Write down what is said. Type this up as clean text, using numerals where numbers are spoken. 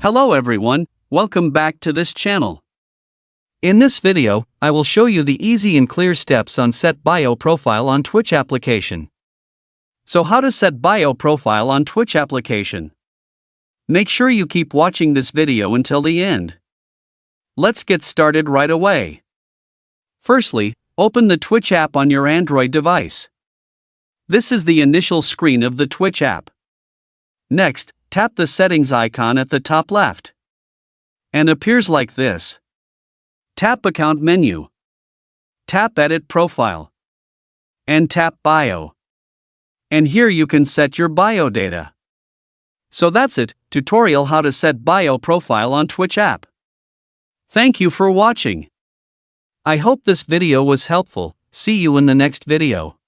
Hello everyone, welcome back to this channel. In this video, I will show you the easy and clear steps on set bio profile on Twitch application. So how to set bio profile on Twitch application? Make sure you keep watching this video until the end. Let's get started right away. Firstly, open the Twitch app on your Android device. This is the initial screen of the Twitch app. Next, tap the settings icon at the top left. And appears like this. Tap Account menu. Tap Edit Profile. And tap Bio. And here you can set your bio data. So that's it, tutorial how to set bio profile on Twitch app. Thank you for watching. I hope this video was helpful. See you in the next video.